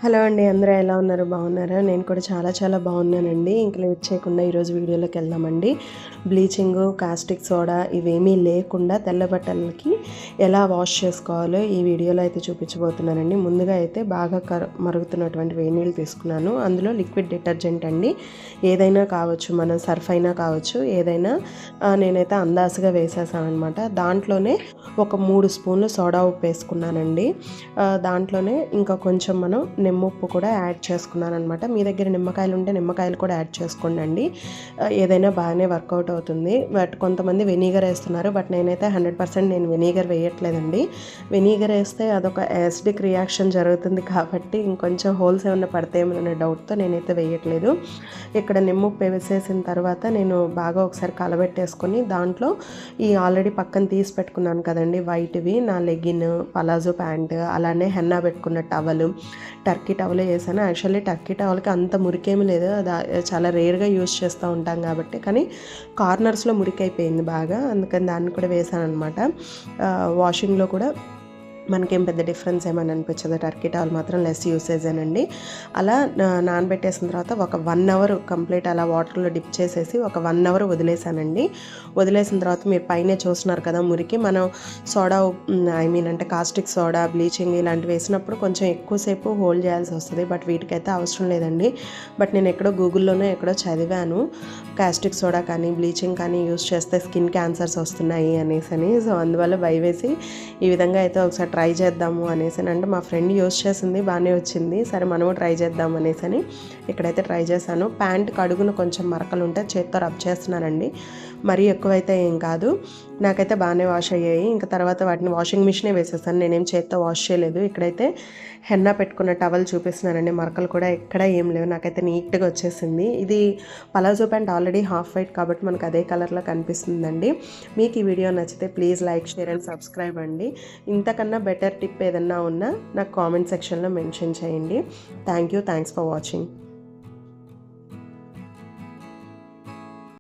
Hello అండి. అందరూ ఎలా ఉన్నారు? బాగున్నారా? నేను కూడా చాలా బాగున్నానండి. ఇంక లేట్ చేయకుండా ఈరోజు వీడియోలోకి వెళ్దామండి. బ్లీచింగు, కాస్టిక్ సోడా ఇవేమీ లేకుండా తెల్ల బట్టలకి ఎలా వాష్ చేసుకోవాలో ఈ వీడియోలో అయితే చూపించబోతున్నానండి. ముందుగా అయితే బాగా మరుగుతున్నటువంటి వేడి నీళ్ళు తీసుకున్నాను. అందులో లిక్విడ్ డిటర్జెంట్ అండి. ఏదైనా కావచ్చు, మనం సర్ఫ్ అయినా కావచ్చు, ఏదైనా నేనైతే అందాసుగా వేసేసాను అనమాట. దాంట్లోనే ఒక 3 స్పూన్లు సోడా ఉప్పు వేసుకున్నానండి. దాంట్లోనే ఇంకా కొంచెం మనం నిమ్మప్పు కూడా యాడ్ చేసుకున్నాను అనమాట. మీ దగ్గర నిమ్మకాయలు ఉంటే నిమ్మకాయలు కూడా యాడ్ చేసుకోండి. ఏదైనా బాగానే వర్కౌట్ అవుతుంది. బట్ కొంతమంది వెనిగర్ వేస్తున్నారు. బట్ నేనైతే 100% నేను వెనిగర్ వేయట్లేదండి. వెనిగర్ వేస్తే అదొక యాసిడిక్ రియాక్షన్ జరుగుతుంది కాబట్టి ఇంకొంచెం హోల్స్ ఏమైనా పడతాయేమో డౌట్తో నేనైతే వేయట్లేదు. ఇక్కడ నిమ్మప్పు వేసేసిన తర్వాత నేను బాగా ఒకసారి కలబెట్టేసుకొని దాంట్లో ఈ ఆల్రెడీ పక్కన తీసి పెట్టుకున్నాను కదండి వైట్వి, నా లెగిన్, పలాజో ప్యాంట్, అలానే హెన్నా పెట్టుకున్న టవల్, టర్కీ టవలే వేసాను. యాక్చువల్లీ టర్కీ టవల్కి అంత మురికేమీ లేదు, అది చాలా రేర్గా యూజ్ చేస్తూ ఉంటాం కాబట్టి. కానీ కార్నర్స్లో మురికైపోయింది బాగా, అందుకని దాన్ని కూడా వేసాను అనమాట. వాషింగ్లో కూడా మనకేం పెద్ద డిఫరెన్స్ ఏమని అనిపించదు. టర్కీ టవల్ మాత్రం లెస్ యూసేజేనండి. అలా నానబెట్టేసిన తర్వాత ఒక 1 అవర్ కంప్లీట్ అలా వాటర్లో డిప్ చేసేసి ఒక 1 అవర్ వదిలేసానండి. వదిలేసిన తర్వాత మీరు పైనే చూస్తున్నారు కదా మురికి, మనం సోడా అంటే కాస్టిక్ సోడా, బ్లీచింగ్ ఇలాంటివి వేసినప్పుడు కొంచెం ఎక్కువసేపు హోల్డ్ చేయాల్సి వస్తుంది. బట్ వీటికైతే అవసరం లేదండి. బట్ నేను ఎక్కడో గూగుల్లోనే ఎక్కడో చదివాను, కాస్టిక్ సోడా కానీ బ్లీచింగ్ కానీ యూస్ చేస్తే స్కిన్ క్యాన్సర్స్ వస్తున్నాయి అనేసి. సో అందువల్ల భయవేసి ఈ విధంగా అయితే ఒకసారి ట్రై చేద్దాము అనేసి. అంటే మా ఫ్రెండ్ యూస్ చేసింది, బాగానే వచ్చింది, సరే మనము ట్రై చేద్దాం అనేసి ఇక్కడైతే ట్రై చేశాను. ప్యాంట్కి అడుగున కొంచెం మరకలు ఉంటే చేత్తో రబ్ చేస్తున్నానండి. మరీ ఎక్కువైతే ఏం కాదు, నాకైతే బాగానే వాష్ అయ్యాయి. ఇంకా తర్వాత వాటిని వాషింగ్ మిషనే వేసేసాను, నేనేం చేత్తో వాష్ చేయలేదు. ఇక్కడైతే హెన్నా పెట్టుకున్న టవల్ చూపిస్తున్నానండి. మరకలు కూడా ఎక్కడ ఏం లేవు, నాకైతే నీట్గా వచ్చేసింది. ఇది palazzo pant already half white కాబట్టి మనకు అదే కలర్లో కనిపిస్తుందండి. మీకు ఈ వీడియో నచ్చితే please like, share and subscribe అండి. ఇంతకన్నా బెటర్ టిప్ ఏదన్నా ఉన్నా నాకు కామెంట్ సెక్షన్లో మెన్షన్ చేయండి. Thanks for watching.